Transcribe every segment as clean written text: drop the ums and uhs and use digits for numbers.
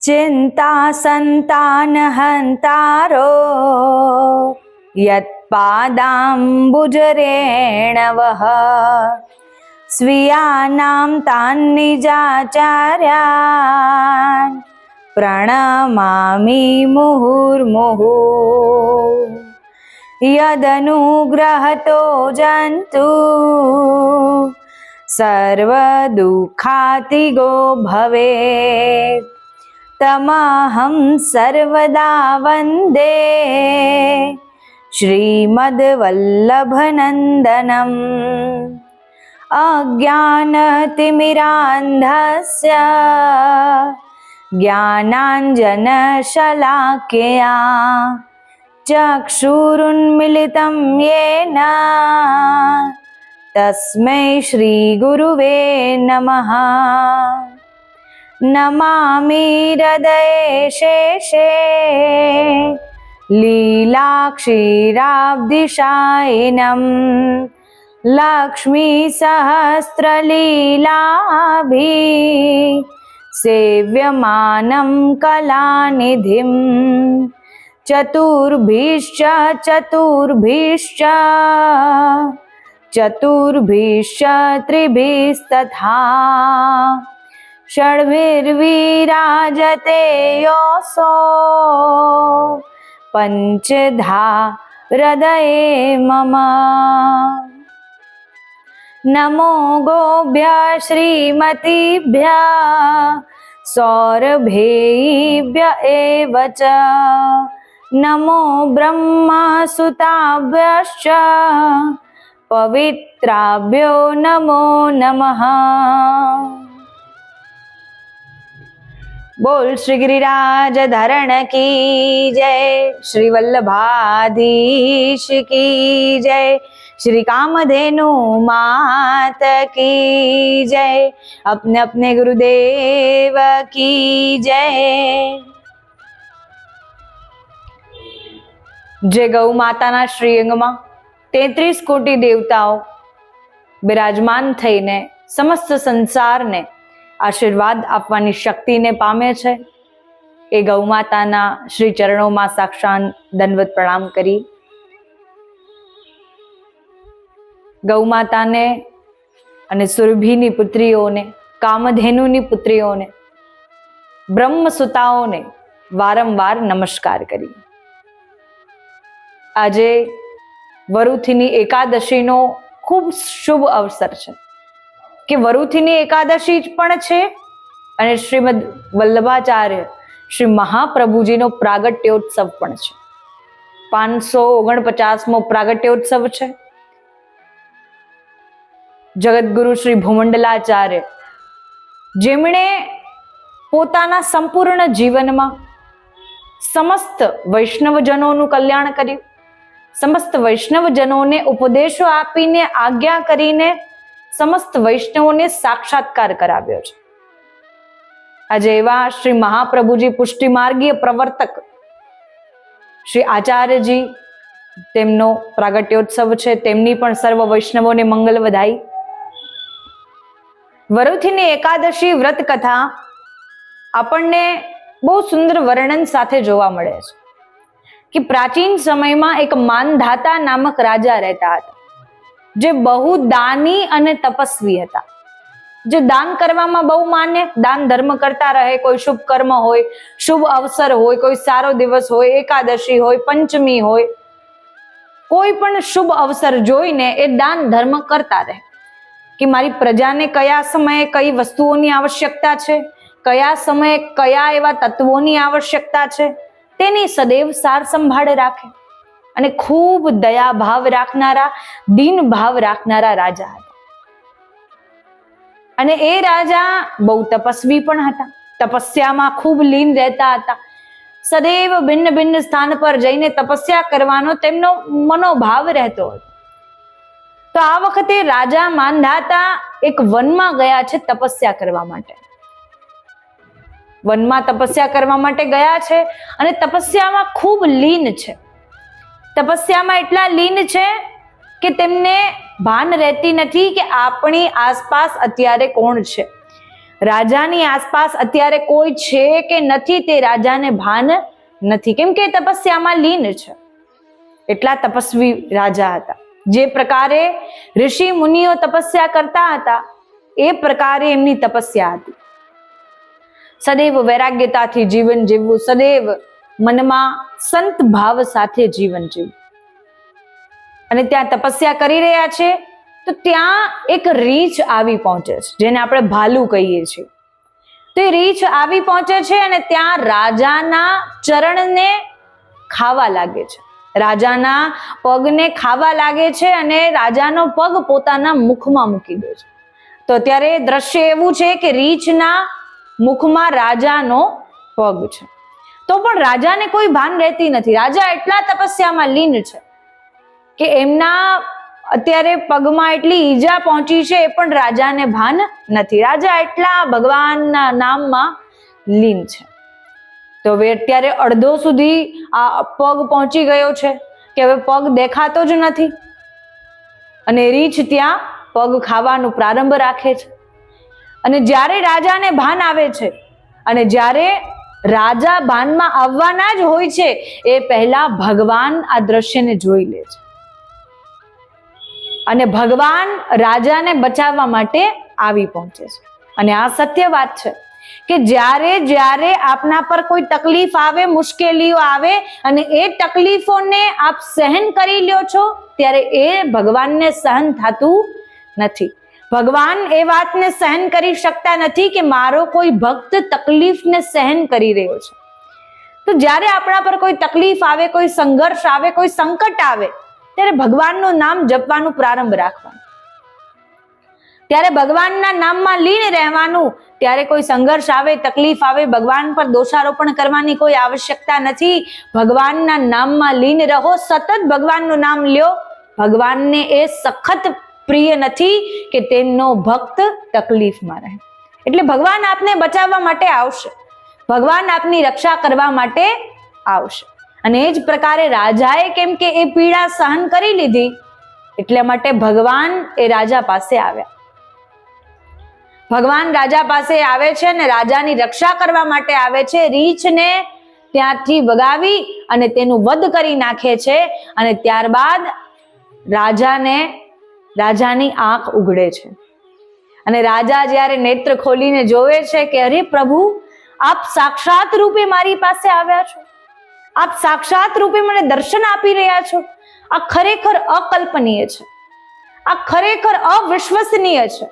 चिंता संतान हंतारो यत्पादाम्बुजरेणवः स्वीयानां तान् निजाचार्यान् प्रणमामि मुहुर्मुहुः। यदनुग्रहतो जन्तु सर्वदुःखातिगो भवेत् तमहं सर्वदा वन्दे श्रीमद्वल्लभनन्दनम्। अज्ञानतिमिरान्धस्य ज्ञानाञ्जनशलाकया चक्षुरुन्मिलितं येन तस्मै श्रीगुरुवे नमः। नमामि हृदये शेषे लीलाक्षीराब्धिशायिनं लक्ष्मीसहस्रलीलाभिः सेव्यमानं कलानिधिं चतुर्भिश्च त्रिभिस्तथा षड्भिर्विराजते योऽसौ पञ्चधा हृदये मम। नमो गोभ्यः श्रीमतीभ्यः सौरभेभ्यः एव च नमो ब्रह्मसुताभ्यश्च पवित्राभ्यो नमो नमः। बोल श्री गिरिराज धरण की जय, श्री वल्लभाधीश की जय, श्री कामधेनु मात की जय, अपने अपने गुरुदेव की जय। जे गौ माताना श्रीअंगमां 33 कोटी देवताओं બિરાજમાન થઈને સમસ્ત સંસારને આશીર્વાદ આપવાની શક્તિને પામે છે, એ ગૌ માતાના શ્રી ચરણોમાં સાક્ષાત દંડવત પ્રણામ કરી ગૌ માતાને અને સુરભીની પુત્રીઓને, કામધેનુની પુત્રીઓને, બ્રહ્મસુતાઓને વારંવાર નમસ્કાર કરી આજે વરુથીની એકાદશીનો ખૂબ શુભ અવસર છે કે વરુથીની એકાદશી પણ છે અને શ્રીમદ વલ્લભાચાર્ય શ્રી મહાપ્રભુજીનો પ્રાગટ્યોત્સવ પણ છે। 549મો પ્રાગટ્યોત્સવ છે। જગતગુરુ શ્રી ભૂમંડલાચાર્ય જેમણે પોતાના સંપૂર્ણ જીવનમાં સમસ્ત વૈષ્ણવજનોનું કલ્યાણ કર્યું, સમસ્ત વૈષ્ણવજનોને ઉપદેશો આપીને આજ્ઞા કરીને સમસ્ત વૈષ્ણવોને સાક્ષાત્કાર કરાવ્યો છે। આજે એવા શ્રી મહાપ્રભુજી પુષ્ટિમાર્ગીય પ્રવર્તક શ્રી આચાર્યજી તેમનો પ્રાગટ્યોત્સવ છે, તેમની પણ સર્વ વૈષ્ણવોને મંગલ વધાઈ। વરુથીની એકાદશી વ્રત કથા આપણને બહુ સુંદર વર્ણન સાથે જોવા મળે છે કે પ્રાચીન સમયમાં એક માનધાતા નામક રાજા રહેતા હતા, જે બહુ દાની અને તપસ્વી હતા, જે દાન કરવામાં બહુ માને, દાન ધર્મ કરતા રહે। કોઈ શુભ કર્મ હોય, શુભ અવસર હોય, કોઈ સારો દિવસ હોય, એકાદશી હોય, પંચમી હોય, કોઈ પણ શુભ અવસર જોઈને એ દાન ધર્મ કરતા રહે કે મારી પ્રજાને કયા સમયે કઈ વસ્તુઓની આવશ્યકતા છે, કયા સમયે કયા એવા તત્વોની આવશ્યકતા છે, તેની સદૈવ સાર સંભાળ રાખે અને ખૂબ દયા ભાવ રાખનારા, દીન ભાવ રાખનારા રાજા હતા। અને એ રાજા બહુ તપસ્વી પણ હતા, તપસ્યામાં ખૂબ લીન રહેતા હતા, સદૈવ ભિન્ન ભિન્ન સ્થાન પર જઈને તપસ્યા કરવાનો તેમનો મનોભાવ રહેતો હતો। તો આ વખતે રાજા માનધાતા એક વનમાં ગયા છે તપસ્યા કરવા માટે। વનમાં તપસ્યા કરવા માટે ગયા છે અને તપસ્યામાં ખૂબ લીન છે। તપસ્યામાં એટલા લીન છે કે તેમને ભાન રહેતી નથી કે આપણી આસપાસ અત્યારે કોણ છે। રાજાની આસપાસ અત્યારે કોઈ છે કે નથી તે રાજાને ભાન નથી, કેમ કે તપસ્યામાં લીન છે. એટલા તપસ્વી રાજા હતા. જે પ્રકારે ઋષિ મુનિઓ તપસ્યા કરતા હતા એ પ્રકારે એમની તપસ્યા હતી. સદૈવ વૈરાગ્યતાથી જીવન જીવવું, સદૈવ મનમાં સંત ભાવ સાથે જીવન જીવવું. અને ત્યાં તપસ્યા કરી રહ્યા છે તો ત્યાં એક રીંછ આવી પહોંચે છે, જેને આપણે ભાલુ કહીએ છીએ. તે રીંછ આવી પહોંચે છે અને ત્યાં રાજાના ચરણને ખાવા લાગે છે, રાજાના પગને ખાવા લાગે છે અને રાજાનો પગ પોતાના મુખમાં મૂકી દે છે. તો અત્યારે દ્રશ્ય એવું છે કે રીંછના મુખમાં રાજાનો પગ છે, તો પણ રાજાને કોઈ ભાન રહેતી નથી. રાજા એટલા તપસ્યામાં લીન છે કે એમના અત્યારે પગમાં એટલી ઈજા પહોંચી છે એ પણ રાજાને ભાન નથી. રાજા એટલા ભગવાનના નામમાં લીન છે. તો હવે અત્યારે અડધો સુધી આ પગ પહોંચી ગયો છે કે હવે પગ દેખાતો જ નથી અને રીંછ ત્યાં પગ ખાવાનું પ્રારંભ રાખે છે. અને જ્યારે રાજાને ભાન આવે છે અને જ્યારે રાજા ભાનમાં આવવાના જ હોય છે એ પહેલા ભગવાન આ દ્રશ્યને જોઈ લે છે અને ભગવાન રાજાને બચાવવા માટે આવી પહોંચે છે. અને આ સત્ય વાત છે કે જ્યારે આપના પર કોઈ તકલીફ આવે, મુશ્કેલીઓ આવે અને એ તકલીફોને આપ સહન કરી લ્યો છો ત્યારે એ ભગવાનને સહન થતું નથી. ભગવાન એ વાતને સહન કરી શકતા નથી કે મારો કોઈ ભક્ત તકલીફને સહન કરી રહ્યો છે. તો જ્યારે આપણા પર કોઈ તકલીફ આવે, કોઈ સંઘર્ષ આવે, કોઈ સંકટ આવે ત્યારે ભગવાનનું નામ જપવાનું પ્રારંભ રાખવાનું, ત્યારે ભગવાનના નામમાં લીન રહેવાનું. ત્યારે કોઈ સંઘર્ષ આવે, તકલીફ આવે, ભગવાન પર દોષારોપણ કરવાની કોઈ આવશ્યકતા નથી. ભગવાનના નામમાં લીન રહો, સતત ભગવાનનું નામ લ્યો. ભગવાનને એ સખત પ્રિય નથી કે તેમનો ભક્ત તકલીફમાં રહે. એટલે ભગવાન આપને બચાવવા માટે આવશે, ભગવાન આપની રક્ષા કરવા માટે આવશે. અને એ જ પ્રકારે રાજાએ કેમ કે એ પીડા સહન કરી લીધી એટલા માટે ભગવાન એ રાજા પાસે આવ્યા. ભગવાન રાજા પાસે આવે છે અને રાજાની રક્ષા કરવા માટે આવે છે. રીંછને ત્યાંથી ભગાવી અને તેનું વધ કરી નાખે છે અને ત્યારબાદ રાજાની આંખ ઉઘડે છે અને રાજા જ્યારે નેત્ર ખોલીને જોવે છે કે અરે પ્રભુ, આપ સાક્ષાત રૂપે મારી પાસે આવ્યા છો, આપ સાક્ષાત રૂપે મને દર્શન આપી રહ્યા છો. આ ખરેખર અકલ્પનીય છે, આ ખરેખર અવિશ્વસનીય છે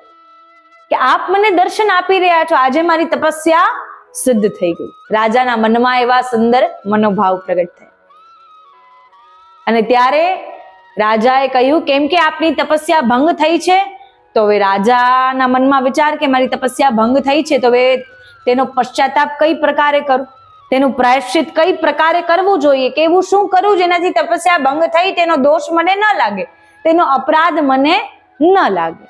કે આપ મને દર્શન આપી રહ્યા છો. આજે મારી તપસ્યા સિદ્ધ થઈ ગઈ. રાજાના મનમાં એવા સુંદર મનોભાવ પ્રગટ થયા અને ત્યારે રાજાએ કહ્યું કેમ કે આપની તપસ્યા ભંગ થઈ છે. તો હવે રાજાના મનમાં વિચાર કે મારી તપસ્યા ભંગ થઈ છે તો હવે તેનો પશ્ચાતાપ કઈ પ્રકારે કરું, તેનું પ્રાયશ્ચિત કઈ પ્રકારે કરવું જોઈએ, કે એવું શું કરું જેનાથી તપસ્યા ભંગ થઈ, તેનો દોષ મને ન લાગે, તેનો અપરાધ મને ન લાગે.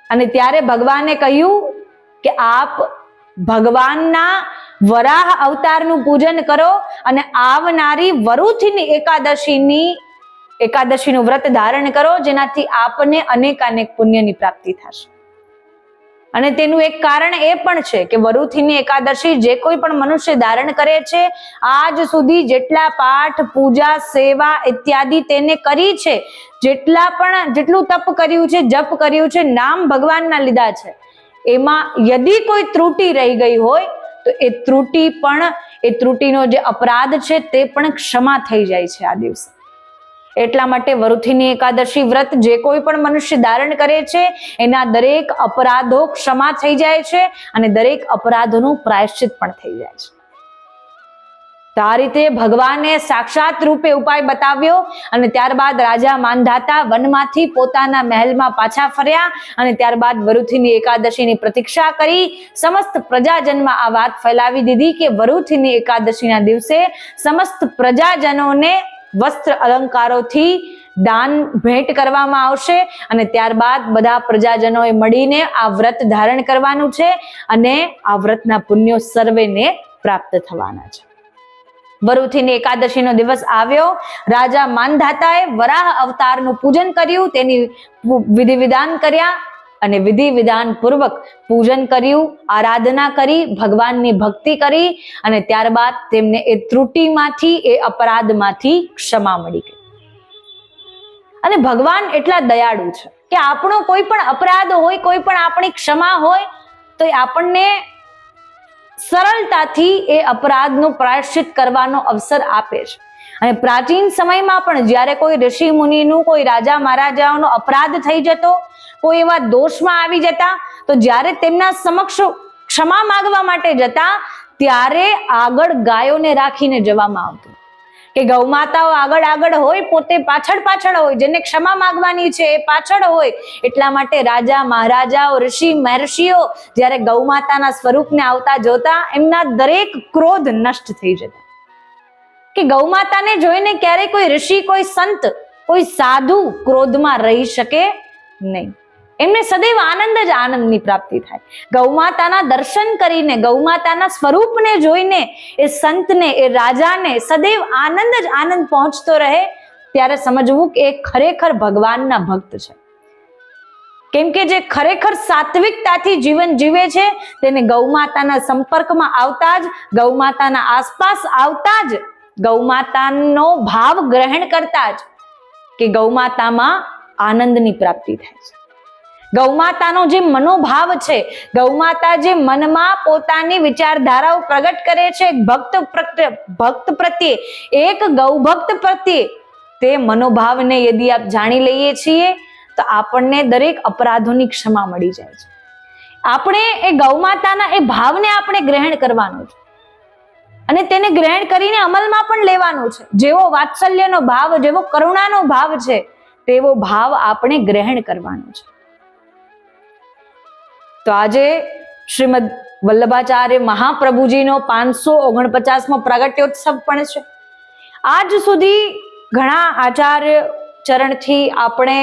અને ત્યારે ભગવાને કહ્યું કે આપ ભગવાનના વરાહ અવતારનું પૂજન કરો અને આવનારી વરુથીની એકાદશીનું વ્રત ધારણ કરો, જેનાથી આપને અનેક પુણ્યની પ્રાપ્તિ થશે. અને તેનું એક કારણ એ પણ છે કે વરુથીની એકાદશી જે કોઈ પણ મનુષ્ય ધારણ કરે છે, આજ સુધી જેટલા પાઠ, પૂજા, સેવા ઇત્યાદિ તેને કરી છે, જેટલું તપ કર્યું છે, જપ કર્યું છે, નામ ભગવાનના લીધા છે, એમાં યદિ કોઈ ત્રુટિ રહી ગઈ હોય તો એ ત્રુટિનો જે અપરાધ છે તે પણ ક્ષમા થઈ જાય છે આ દિવસે. એટલા માટે વરુથીની એકાદશી વ્રત જે કોઈ પણ મનુષ્ય ધારણ કરે છે એના દરેક અપરાધો ક્ષમા થઈ જાય છે અને દરેક અપરાધોનું પ્રાયશ્ચિત પણ થઈ જાય છે. તો આ રીતે ભગવાને સાક્ષાત રૂપે ઉપાય બતાવ્યો અને ત્યારબાદ રાજા માંધાતા વનમાંથી પોતાના મહેલમાં પાછા ફર્યા અને ત્યારબાદ વરુથીની એકાદશીની પ્રતીક્ષા કરી સમસ્ત પ્રજાજનમાં આ વાત ફેલાવી દીધી કે વરુથીની એકાદશીના દિવસે સમસ્ત પ્રજાજનોને વસ્ત્ર અલંકારોથી દાન ભેટ કરવામાં આવશે અને ત્યારબાદ બધા પ્રજાજનોએ મળીને આ વ્રત ધારણ કરવાનું છે અને આ વ્રતના પુણ્યો સર્વેને પ્રાપ્ત થવાના છે. વરુથીની એકાદશીનો દિવસ આવ્યો. રાજા માંધાતાએ વરાહ અવતારનું પૂજન કર્યું, તેની વિધિ વિધાન કર્યા અને વિધિ વિધાન પૂર્વક પૂજન કર્યું, આરાધના કરી, ભગવાનની ભક્તિ કરી અને ત્યારબાદ તેમને એ ત્રુટિમાંથી, એ અપરાધમાંથી ક્ષમા મળી ગઈ. અને ભગવાન એટલા દયાળુ છે કે આપણો કોઈ પણ અપરાધ હોય, કોઈ પણ આપણી ક્ષમા હોય તો એ આપણને સરળતાથી એ અપરાધનું પ્રાયશ્ચિત કરવાનો અવસર આપે છે. અને પ્રાચીન સમયમાં પણ જ્યારે કોઈ ઋષિ મુનિનું, કોઈ રાજા મહારાજાઓનો અપરાધ થઈ જતો, કોઈ એવા દોષમાં આવી જતા, તો જ્યારે તેમના સમક્ષ ક્ષમા માંગવા માટે જતા ત્યારે આગળ ગાયોને રાખીને જવામાં આવતું કે ગૌ માતાઓ આગળ આગળ હોય, પોતે પાછળ પાછળ હોય, જેને ક્ષમા માંગવાની છે એ પાછળ હોય. એટલા માટે રાજા મહારાજાઓ, ઋષિ મહર્ષિઓ જ્યારે ગૌ માતાના સ્વરૂપને આવતા જોતા એમના દરેક ક્રોધ નષ્ટ થઈ જતા. કે ગૌ માતાને જોઈને ક્યારેય કોઈ ઋષિ, કોઈ સંત, કોઈ સાધુ ક્રોધમાં રહી શકે નહીં. એમને સદૈવ આનંદ જ આનંદની પ્રાપ્તિ થાય. ગૌ માતાના દર્શન કરીને, ગૌ માતાના સ્વરૂપને જોઈને એ સંતને, એ રાજાને સદૈવ આનંદ જ આનંદ પહોંચતો રહે. ત્યારે સમજવું કે એ ખરેખર ભગવાનના ભક્ત છે. કેમ કે જે ખરેખર સાત્વિકતાથી જીવન જીવે છે તેને ગૌ માતાના સંપર્કમાં આવતા જ, ગૌ માતાના આસપાસ આવતા જ, ગૌ માતાનો ભાવ ગ્રહણ કરતા જ કે ગૌ માતામાં આનંદની પ્રાપ્તિ થાય છે. ગૌ માતાનો જે મનોભાવ છે, ગૌ માતા જે મનમાં પોતાની વિચારધારાઓ પ્રગટ કરે છે ભક્ત પ્રત્યે, એક ગૌ ભક્ત પ્રત્યે, તે મનોભાવને યદિ આપ જાણી લઈએ છીએ તો આપણને દરેક અપરાધોની ક્ષમા મળી જાય છે. આપણે એ ગૌ માતાના એ ભાવને આપણે ગ્રહણ કરવાનું છે અને તેને ગ્રહણ કરીને અમલમાં પણ લેવાનું છે. જેવો વાત્સલ્યનો ભાવ, જેવો કરુણાનો ભાવ છે તેવો ભાવ આપણે ગ્રહણ કરવાનો છે. તો આજે શ્રીમદ વલ્લભાચાર્ય મહાપ્રભુજીનો 549મો પ્રાગટ્યોત્સવ પણ છે. આજ સુધી ઘણા આચાર્ય ચરણથી આપણે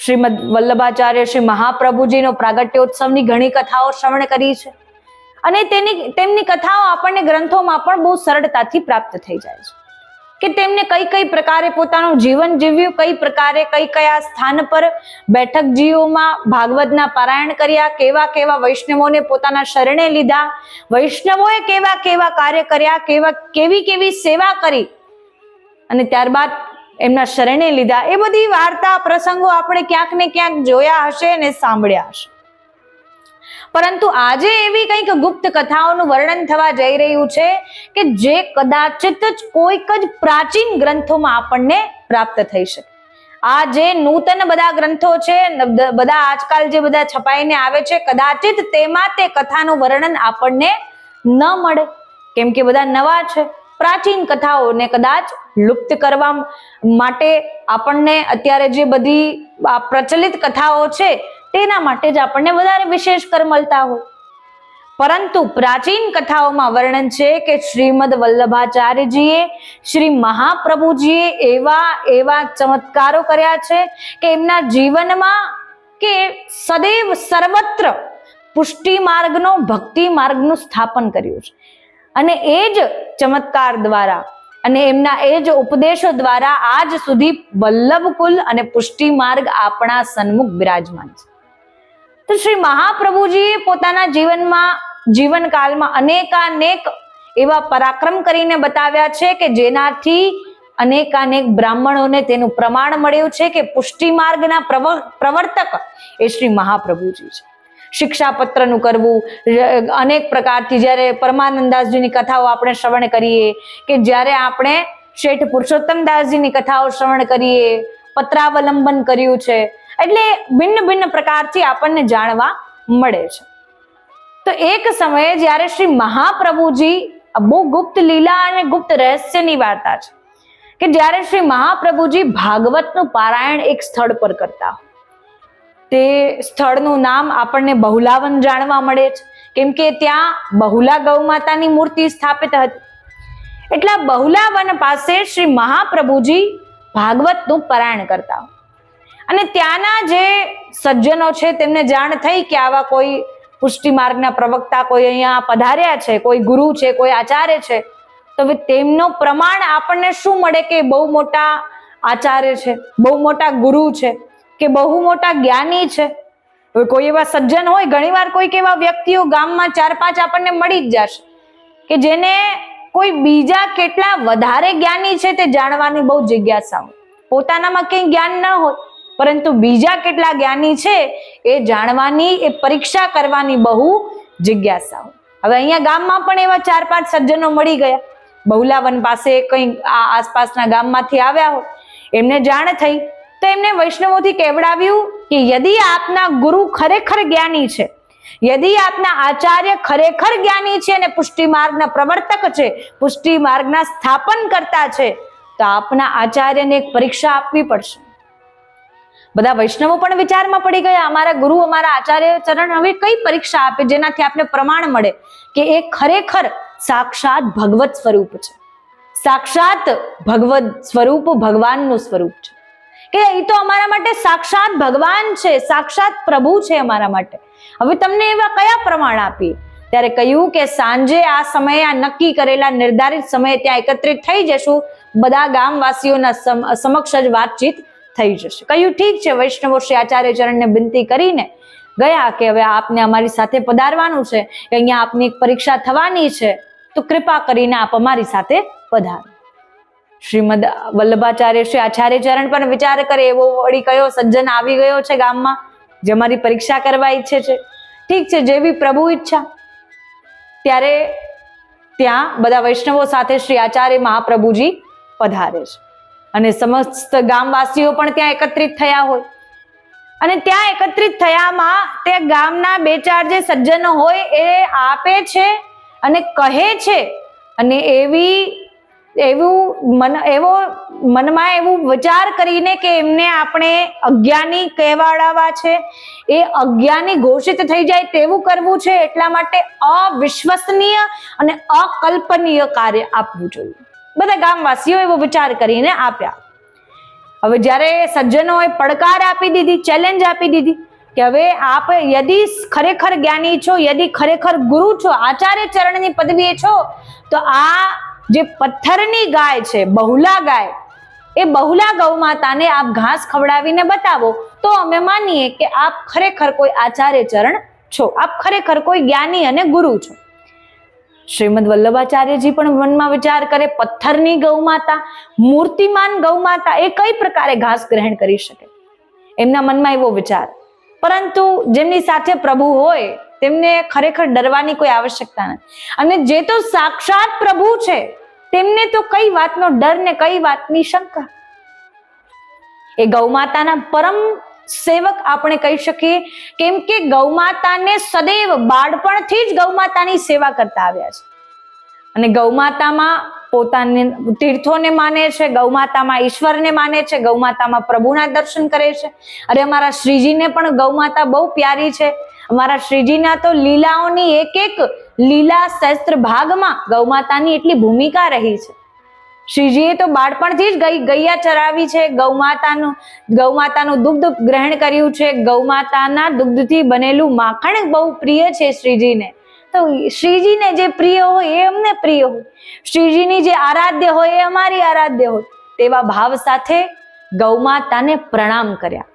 શ્રીમદ વલ્લભાચાર્ય શ્રી મહાપ્રભુજીનો પ્રાગટ્યોત્સવની ઘણી કથાઓ શ્રવણ કરી છે અને તેમની કથાઓ આપણને ગ્રંથોમાં પણ બહુ સરળતાથી પ્રાપ્ત થઈ જાય છે કે તેમને કઈ કઈ પ્રકારે પોતાનું જીવન જીવ્યું, કઈ પ્રકારે કયા સ્થાન પર બેઠકજીઓમાં ભાગવતના પારાયણ કર્યા, કેવા કેવા વૈષ્ણવોને પોતાના શરણે લીધા, વૈષ્ણવોએ કેવા કેવા કાર્ય કર્યા, કેવી કેવી સેવા કરી અને ત્યારબાદ એમના શરણે લીધા. એ બધી વાર્તા પ્રસંગો આપણે ક્યાંક ને ક્યાંક જોયા હશે અને સાંભળ્યા હશે. પરંતુ આજે એવી કંઈક ગુપ્ત કથાઓનું વર્ણન થવા જઈ રહ્યું છે કે જે કદાચિત જ કોઈક જ પ્રાચીન ગ્રંથોમાં આપણને પ્રાપ્ત થઈ શકે. આ જે નૂતન બધા ગ્રંથો છે, બધા આજકાલ જે બધા છપાઈને આવે છે, કદાચિત તેમાં તે કથાનું વર્ણન આપણને ન મળે, કેમ કે બધા નવા છે. પ્રાચીન કથાઓને કદાચ લુપ્ત કરવા માટે આપણને અત્યારે જે બધી પ્રચલિત કથાઓ છે તેના માટે જ આપણને વધારે વિશેષ કર મળતા હોય. પરંતુ પ્રાચીન કથાઓમાં વર્ણન છે કે શ્રીમદ વલ્લભાચાર્યજીએ, શ્રી મહાપ્રભુજીએ એવા ચમત્કારો કર્યા છે કે એમના જીવનમાં કે સદૈવ સર્વત્ર પુષ્ટિ માર્ગનો, ભક્તિ માર્ગનું સ્થાપન કર્યું છે. અને એ જ ચમત્કાર દ્વારા અને એમના એ જ ઉપદેશો દ્વારા આજ સુધી વલ્લભકુલ અને પુષ્ટિ માર્ગ આપણા સન્મુખ બિરાજમાન છે. તો શ્રી મહાપ્રભુજીએ પોતાના જીવનકાળમાં અનેકાનેક એવા પરાક્રમ કરીને બતાવ્યા છે કે જેનાથી અનેકાનેક બ્રાહ્મણોને તેનું પ્રમાણ મળ્યું છે કે પુષ્ટિ માર્ગના પ્રવર્તક એ શ્રી મહાપ્રભુજી છે. શિક્ષાપત્રનું કરવું, અનેક પ્રકારથી જ્યારે પરમાનંદાસજીની કથાઓ આપણે શ્રવણ કરીએ, કે જ્યારે આપણે શેઠ પુરુષોત્તમદાસજીની કથાઓ શ્રવણ કરીએ, પત્રાવલંબન કર્યું છે, એટલે ભિન્ન ભિન્ન પ્રકારથી આપણને જાણવા મળે છે. તો એક સમયે જ્યારે શ્રી મહાપ્રભુજી, બહુ ગુપ્ત લીલા અને ગુપ્ત રહસ્યની વાર્તા છે કે જ્યારે શ્રી મહાપ્રભુજી ભાગવતનું પારાયણ એક સ્થળ પર કરતા, તે સ્થળનું નામ આપણને બહુલાવન જાણવા મળે છે, કેમ કે ત્યાં બહુલા ગૌ માતાની મૂર્તિ સ્થાપિત હતી. એટલા બહુલાવન પાસે શ્રી મહાપ્રભુજી ભાગવતનું પારાયણ કરતા અને ત્યાંના જે સજ્જનો છે તેમને જાણ થઈ કે આવા કોઈ પુષ્ટિ માર્ગના પ્રવક્તા કોઈ અહીંયા પધાર્યા છે, કોઈ ગુરુ છે, કોઈ આચાર્ય છે. તો તેમનો પ્રમાણ આપણને શું મળે કે બહુ મોટા આચાર્ય છે, બહુ મોટા ગુરુ છે, કે બહુ મોટા જ્ઞાની છે. હવે કોઈ એવા સજ્જન હોય, ઘણીવાર કોઈક એવા વ્યક્તિઓ ગામમાં 4-5 આપણને મળી જ જશે કે જેને કોઈ બીજા કેટલા વધારે જ્ઞાની છે તે જાણવાની બહુ જિજ્ઞાસા હોય. પોતાનામાં કંઈ જ્ઞાન ન હોય, પરંતુ બીજા કેટલા જ્ઞાની છે એ જાણવાની, એ પરીક્ષા કરવાની બહુ જિજ્ઞાસા હોય. હવે અહીંયા ગામમાં પણ એવા 4-5 સજ્જનો મળી ગયા. બહુલાવન પાસે કંઈ આસપાસના ગામમાંથી આવ્યા હોય, એમને જાણ થઈ તો એમને વૈષ્ણવોથી કહેવડાવ્યું કે યદિ આપના ગુરુ ખરેખર જ્ઞાની છે, યદિ આપના આચાર્ય ખરેખર જ્ઞાની છે અને પુષ્ટિ માર્ગના પ્રવર્તક છે, પુષ્ટિ માર્ગના સ્થાપન કરતા છે, તો આપના આચાર્યને એક પરીક્ષા આપવી પડશે. બધા વૈષ્ણવો પણ વિચારમાં પડી ગયા, અમારા ગુરુ, અમારા આચાર્ય ચરણ હવે કઈ પરીક્ષા આપે જેનાથી આપને પ્રમાણ મળે કે એ ખરેખર સાક્ષાત ભગવત સ્વરૂપ છે, સાક્ષાત ભગવત સ્વરૂપ, ભગવાનનું સ્વરૂપ છે, કે એ તો અમારા માટે સાક્ષાત ભગવાન છે, સાક્ષાત પ્રભુ છે અમારા માટે. હવે તમને એવા કયા પ્રમાણ આપીએ? ત્યારે કહ્યું કે સાંજે આ સમયે, આ નક્કી કરેલા નિર્ધારિત સમયે ત્યાં એકત્રિત થઈ જશું, બધા ગામવાસીઓના સમક્ષ જ વાતચીત થઈ જશે. કહ્યું ઠીક છે. વૈષ્ણવો શ્રી આચાર્ય ચરણને વિનંતી કરીને ગયા કે હવે આપને અમારી સાથે પધારવાનું છે, કે અહીંયા આપની એક પરીક્ષા થવાની છે, તો કૃપા કરીને આપ અમારી સાથે પધારો. શ્રીમદ વલ્લભાચાર્ય શ્રી આચાર્ય ચરણ પણ વિચાર કરે, એવો વળી કયો સજ્જન આવી ગયો છે ગામમાં જે અમારી પરીક્ષા કરવા ઈચ્છે છે. ઠીક છે, જેવી પ્રભુ ઈચ્છા. ત્યારે ત્યાં બધા વૈષ્ણવો સાથે શ્રી આચાર્ય મહાપ્રભુજી પધારે છે અને સમસ્ત ગામવાસીઓ પણ ત્યાં એકત્રિત થયા હોય. અને ત્યાં એકત્રિત થયામાં તે ગામના 2-4 જે સજ્જનો હોય એ આપે છે અને કહે છે, અને એવો મનમાં એવું વિચાર કરીને કે એમને આપણે અજ્ઞાની કહેવાડાવા છે, એ અજ્ઞાની ઘોષિત થઈ જાય તેવું કરવું છે, એટલા માટે અવિશ્વસનીય અને અકલ્પનીય કાર્ય આપવું જોઈએ. બધા ગામવાસીઓ એવો વિચાર કરીને આપ્યા. હવે જ્યારે સજ્જનોએ પડકાર આપી દીધી, ચેલેન્જ આપી દીધી કે હવે આપ યદિ ખરેખર જ્ઞાની છો, યદિ ખરેખર ગુરુ છો, આચાર્ય ચરણની પદવીએ છો, તો આ જે પથ્થરની ગાય છે, બહુલા ગાય, એ બહુલા ગૌ માતાને આપ ઘાસ ખવડાવીને બતાવો તો અમે માનીએ કે આપ ખરેખર કોઈ આચાર્ય ચરણ છો, આપ ખરેખર કોઈ જ્ઞાની અને ગુરુ છો. શ્રીમદ વલ્લભાચાર્યજી પણ મનમાં વિચાર કરે, પથ્થરની ગૌ માતા, મૂર્તિમાન ગૌ માતા, એ કઈ પ્રકારે ઘાસ ગ્રહણ કરી શકે? એમના મનમાં એવો વિચાર. પરંતુ જેમની સાથે પ્રભુ હોય તેમને ખરેખર ડરવાની કોઈ આવશ્યકતા નથી, અને જે તો સાક્ષાત પ્રભુ છે તેમને તો કઈ વાતનો ડર ને કઈ વાતની શંકા. એ ગૌમાતાના પરમ સેવક આપણે કહી શકીએ, કેમ કે ગૌમાતાને સદૈવ બાળપણથી જ ગૌમાતાની સેવા કરતા આવ્યા છે, અને ગૌમાતામાં પોતાને તીર્થોને માને છે, ગૌમાતામાં ઈશ્વરને માને છે, ગૌમાતામાં પ્રભુના દર્શન કરે છે. અરે અમારા શ્રીજીને પણ ગૌમાતા બહુ પ્યારી છે. અમારા શ્રીજીના તો લીલાઓની એક લીલા શસ્ત્ર ભાગમાં ગૌમાતાની એટલી ભૂમિકા રહી છે. શ્રીજીએ તો બાળપણથી જ ગૈયા ચરાવી છે, ગૌમાતાનું દુગ્ધ ગ્રહણ કર્યું છે, ગૌમાતાના દુગ્ધથી બનેલું માખણ બહુ પ્રિય છે શ્રીજીને. તો શ્રીજીને જે પ્રિય હોય એ અમને પ્રિય હોય, શ્રીજીની જે આરાધ્ય હોય એ અમારી આરાધ્ય હોય, તેવા ભાવ સાથે ગૌમાતાને પ્રણામ કર્યા.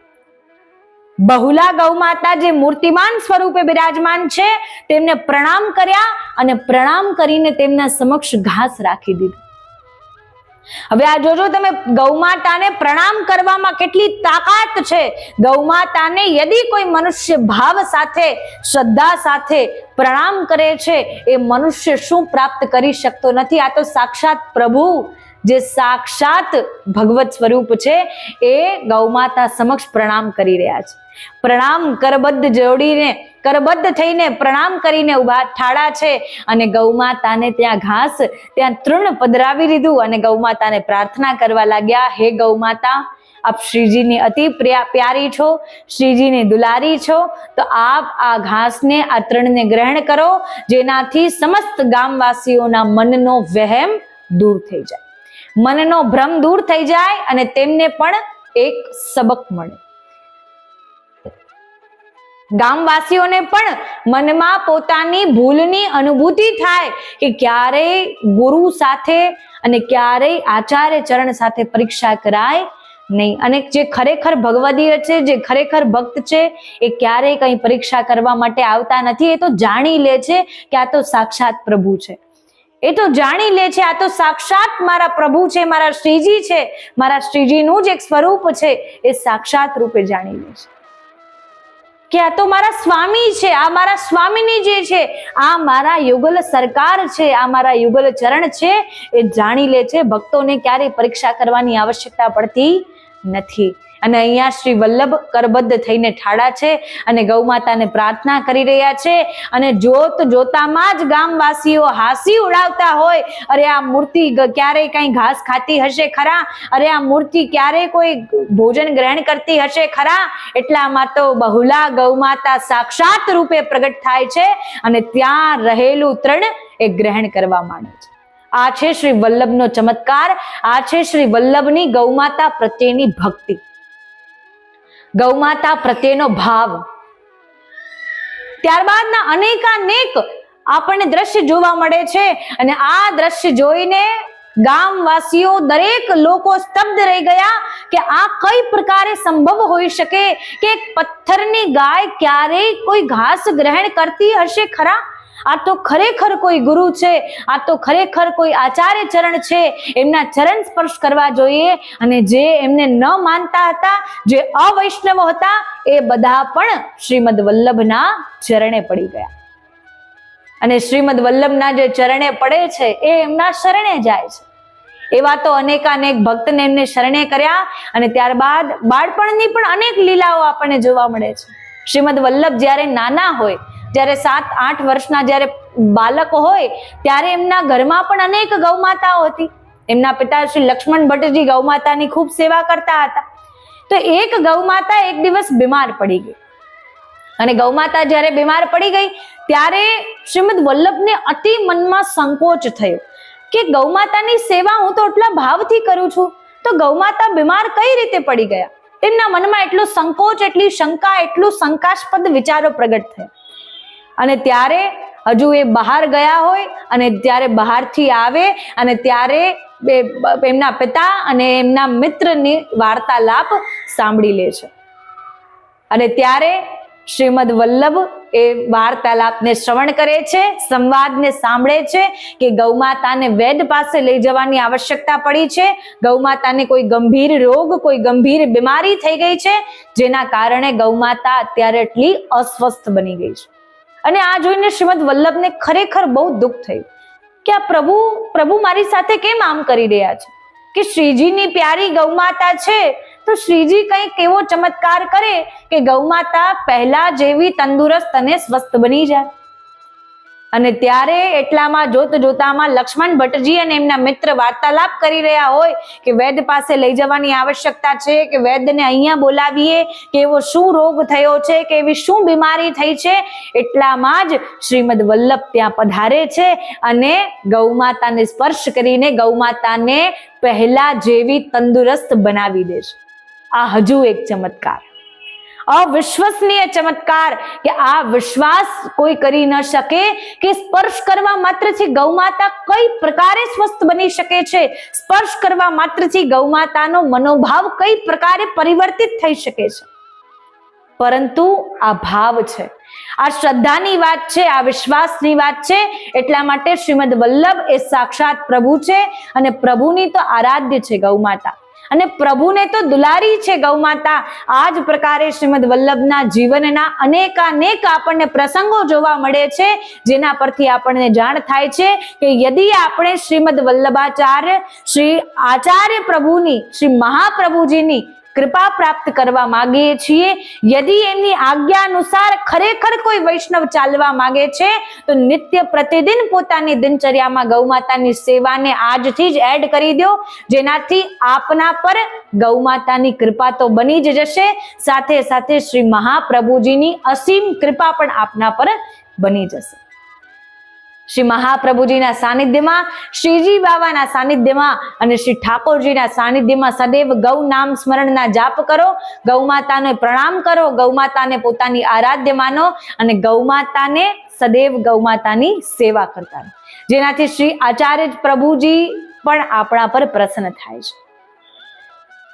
બહુલા ગૌમાતા જે મૂર્તિમાન સ્વરૂપે બિરાજમાન છે તેમને પ્રણામ કર્યા, અને પ્રણામ કરીને તેમના સમક્ષ ઘાસ રાખી દીધું. હવે આ જોજો તમે, ગૌમાતાને પ્રણામ કરવામાં કેટલી તાકાત છે. ગૌમાતાને યદિ કોઈ મનુષ્ય ભાવ સાથે, શ્રદ્ધા સાથે પ્રણામ કરે છે, એ મનુષ્ય શું પ્રાપ્ત કરી શકતો નથી. આ તો સાક્ષાત પ્રભુ, જે સાક્ષાત ભગવત સ્વરૂપ છે, એ ગૌમાતા સમક્ષ પ્રણામ કરી રહ્યા છે. પ્રણામ કરબદ્ધ જોડીને, કરબદ્ધ થઈને પ્રણામ કરીને ઉભા ઠાડા છે, અને ગૌમાતાને ત્યાં ઘાસ, ત્યાં તૃણ પધરાવી દીધું, અને ગૌમાતાને પ્રાર્થના કરવા લાગ્યા, હે ગૌમાતા, આપ શ્રીજીની અતિ પ્યારી છો, શ્રીજીની દુલારી છો, તો આપ આ ઘાસને, આ તૃણને ગ્રહણ કરો, જેનાથી સમસ્ત ગામવાસીઓના મનનો વહેમ દૂર થઈ જાય, મનનો ભ્રમ દૂર થઈ જાય, અને તેમને પણ એક સબક મળે. ગામવાસીઓને પણ મનમાં પોતાની ભૂલની અનુભૂતિ થાય કે ક્યારેય ગુરુ સાથે અને ક્યારેય આચાર્ય ચરણ સાથે પરીક્ષા કરાય નહીં. અને જે ખરેખર ભગવદીય છે, જે ખરેખર ભક્ત છે, એ ક્યારેય કઈ પરીક્ષા કરવા માટે આવતા નથી. એ તો જાણી લે છે કે આ તો સાક્ષાત પ્રભુ છે. એ તો જાણી લે છે આ તો સાક્ષાત મારા પ્રભુ છે, મારા શ્રીજી છે, મારા શ્રીજીનું જ એક સ્વરૂપ છે. એ સાક્ષાત રૂપે જાણી લે છે કે આ તો મારા સ્વામી છે, આ મારા સ્વામીની જે છે, આ મારા યુગલ સરકાર છે, આ મારા યુગલ ચરણ છે. એ જાણી લે છે. ભક્તોને ક્યારેય પરીક્ષા કરવાની આવશ્યકતા પડતી નથી. અને અહીંયા શ્રી વલ્લભ કરબદ્ધ થઈને ઠાડા છે અને ગૌ માતાને પ્રાર્થના કરી રહ્યા છે. અને જોત જોતામાં જ ગામવાસીઓ હાસી ઉડાવતા હોય, અરે આ મૂર્તિ ક્યારેય કઈ ઘાસ ખાતી હશે ખરા, અરે આ મૂર્તિ ક્યારેય કોઈ ભોજન ગ્રહણ કરતી હશે ખરા. એટલામાં તો બહુલા ગૌ માતા સાક્ષાત રૂપે પ્રગટ થાય છે અને ત્યાં રહેલું તૃણ એ ગ્રહણ કરવા માંડે છે. આ છે શ્રી વલ્લભનો ચમત્કાર. આ છે શ્રી વલ્લભની ગૌમાતા પ્રત્યેની ભક્તિ, ગૌમાતા પ્રત્યેનો ભાવ. ત્યારબાદના અનેકાનેક આપણને દ્રશ્ય જોવા મળે છે અને આ દ્રશ્ય જોઈને ગામવાસીઓ દરેક લોકો સ્તબ્ધ રહી ગયા કે આ કઈ પ્રકારે સંભવ હોઈ શકે કે એક પથ્થરની ગાય ક્યારેય કોઈ ઘાસ ગ્રહણ કરતી હશે ખરા. આ તો ખરેખર કોઈ ગુરુ છે, આ તો ખરેખર કોઈ આચાર્ય ચરણ છે. એમના ચરણ સ્પર્શ કરવા જોઈએ. અને જે એમને ન માનતા હતા, જે અવૈષ્ણવ હતા, એ બધા પણ શ્રીમદ વલ્લભના ચરણે પડી ગયા. અને શ્રીમદ વલ્લભના જે ચરણે પડે છે એ એમના શરણે જાય છે. એવા તો અનેકાનેક ભક્તને એમને શરણે કર્યા. અને ત્યારબાદ બાળપણની પણ અનેક લીલાઓ આપણને જોવા મળે છે. શ્રીમદ વલ્લભ જ્યારે નાના હોય, જ્યારે 7-8 વર્ષના જ્યારે બાળક હોય, ત્યારે એમના ઘરમાં પણ અનેક ગૌમાતાઓ હતી. એમના પિતા શ્રી લક્ષ્મણ ભટ્ટજી ગૌમાતાની ખૂબ સેવા કરતા હતા. તો એક ગૌમાતા એક દિવસ બીમાર પડી ગઈ. અને ગૌમાતા જ્યારે બીમાર પડી ગઈ ત્યારે શ્રીમદ વલ્લભને અતિ મનમાં સંકોચ થયો કે ગૌમાતાની સેવા હું તો એટલા ભાવથી કરું છું, તો ગૌમાતા બીમાર કઈ રીતે પડી ગયા. તેમના મનમાં એટલો સંકોચ, એટલી શંકા, એટલું શંકાસ્પદ વિચારો પ્રગટ થયા. અને ત્યારે હજુ એ બહાર ગયા હોય અને ત્યારે બહારથી આવે અને ત્યારે એમના પિતા અને એમના મિત્રની વાર્તાલાપ સાંભળી લે છે. અને ત્યારે શ્રીમદ વલ્લભ એ વાર્તાલાપને શ્રવણ કરે છે, સંવાદને સાંભળે છે કે ગૌમાતાને વૈદ પાસે લઈ જવાની આવશ્યકતા પડી છે. ગૌમાતાને કોઈ ગંભીર રોગ, કોઈ ગંભીર બીમારી થઈ ગઈ છે, જેના કારણે ગૌમાતા અત્યારે એટલી અસ્વસ્થ બની ગઈ છે. અને આ જોઈને શ્રીમદ વલ્લભને ખરેખર બહુ દુઃખ થયું કે આ પ્રભુ મારી સાથે કેમ આમ કરી રહ્યા છે કે શ્રીજીની પ્યારી ગૌમાતા છે તો શ્રીજી કંઈક એવો ચમત્કાર કરે કે ગૌમાતા પહેલા જેવી તંદુરસ્ત અને સ્વસ્થ બની જાય. અને ત્યારે એટલામાં જોતામાં લક્ષ્મણ ભટ્ટજી અને એમના મિત્ર વાર્તાલાપ કરી રહ્યા હોય કે વૈદ પાસે લઈ જવાની આવશ્યકતા છે, કે વૈદને અહીંયા બોલાવીએ, કે એવો શું રોગ થયો છે, કે એવી શું બીમારી થઈ છે. એટલામાં જ શ્રીમદ વલ્લભ ત્યાં પધારે છે અને ગૌમાતાને સ્પર્શ કરીને ગૌમાતાને પહેલા જેવી તંદુરસ્ત બનાવી દે છે. આ હજુ એક ચમત્કાર, અવિશ્વસનીય ચમત્કાર કે આ વિશ્વાસ કોઈ કરી ન શકે કે સ્પર્શ કરવા માત્રથી ગૌમાતા કઈ પ્રકારે સ્વસ્થ બની શકે છે. સ્પર્શ કરવા માત્રથી ગૌમાતાનો મનોભાવ કઈ પ્રકારે પરિવર્તિત થઈ શકે છે. પરંતુ આ ભાવ છે, આ શ્રદ્ધાની વાત છે, આ વિશ્વાસની વાત છે. એટલા માટે શ્રીમદ વલ્લભ એ સાક્ષાત પ્રભુ છે અને પ્રભુની તો આરાધ્ય છે ગૌમાતા અને પ્રભુને તો દુલારી છે ગૌમાતા. આ જ પ્રકારે શ્રીમદ વલ્લભના જીવનના અનેકાનેક આપણને પ્રસંગો જોવા મળે છે, જેના પરથી આપણને જાણ થાય છે કે યદિ આપણે શ્રીમદ વલ્લભાચાર્ય શ્રી આચાર્ય પ્રભુની, શ્રી મહાપ્રભુજીની કૃપા પ્રાપ્ત કરવા માંગીએ છીએ, યદિ એમની આજ્ઞા અનુસાર ખરેખર કોઈ વૈષ્ણવ ચાલવા માંગે છે તો નિત્ય પ્રતિદિન પોતાની દિનચર્યામાં ગૌમાતાની સેવાને આજથી જ એડ કરી દો, જેનાથી આપના પર ગૌમાતાની કૃપા તો બની જ જશે, સાથે સાથે શ્રી મહાપ્રભુજીની અસીમ કૃપા પણ આપના પર બની જશે. શ્રી મહાપ્રભુજીના સાનિધ્યમાં, શ્રીજી બાબાના સાનિધ્યમાં અને શ્રી ઠાકોરજીના સાનિધ્યમાં સદૈવ ગૌ નામ સ્મરણના જાપ કરો, ગૌમાતાને પ્રણામ કરો, ગૌમાતાને પોતાની આરાધ્ય માનો અને ગૌમાતાને સદૈવ ગૌમાતાની સેવા કરતા રહો, જેનાથી શ્રી આચાર્ય પ્રભુજી પણ આપણા પર પ્રસન્ન થાય છે.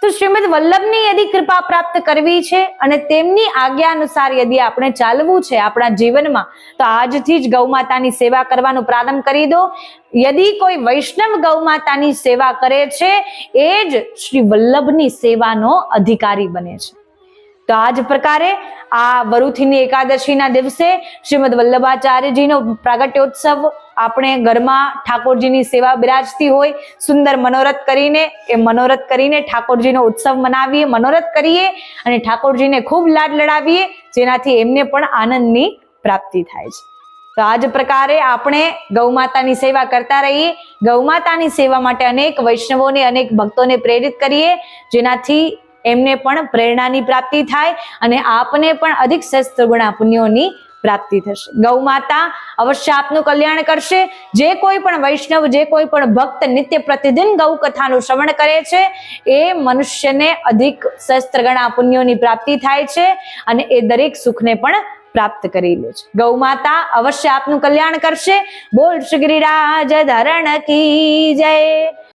તો શ્રીમદ વલ્લભની યદિ કૃપા પ્રાપ્ત કરવી છે અને તેમની આજ્ઞા અનુસાર યદિ આપણે ચાલવું છે આપણા જીવનમાં, તો આજથી જ ગૌ માતાની સેવા કરવાનું પ્રારંભ કરી દો. યદિ કોઈ વૈષ્ણવ ગૌ માતાની સેવા કરે છે એ જ શ્રી વલ્લભની સેવાનો અધિકારી બને છે. તો આ જ પ્રકારે આ વરુથીની એકાદશીના દિવસે શ્રીમદ વલ્લભાચાર્યજીનો પ્રાગટ્યોત્સવ આપણે ઘરમાં ઠાકોરજીની સેવા બિરાજતી હોય, સુંદર મનોરથ કરીને ઠાકોરજીનો ઉત્સવ મનાવીએ, મનોરથ કરીએ અને ઠાકોરજીને ખૂબ લાડ લડાવીએ, જેનાથી એમને પણ આનંદની પ્રાપ્તિ થાય છે. તો આ જ પ્રકારે આપણે ગૌ માતાની સેવા કરતા રહીએ, ગૌ માતાની સેવા માટે અનેક વૈષ્ણવોને, અનેક ભક્તોને પ્રેરિત કરીએ, જેનાથી એમને પણ પ્રેરણાની પ્રાપ્તિ થાય અને આપને પણ અધિક સહસ્ત્રગુણા પુણ્યોની પ્રાપ્તિ થશે. ગૌ માતા અવશ્ય આપનું કલ્યાણ કરશે. જે કોઈ પણ વૈષ્ણવ, જે કોઈ પણ ભક્ત નિત્ય પ્રતિદિન ગૌ કથાનું શ્રવણ કરે છે એ મનુષ્યને અધિક સહસ્ત્રગણા પુણ્યોની પ્રાપ્તિ થાય છે અને એ દરેક સુખને પણ પ્રાપ્ત કરી લે છે. ગૌ માતા અવશ્ય આપનું કલ્યાણ કરશે. બોલ શ્રી ગિરિરાજ ધરણ કી જય.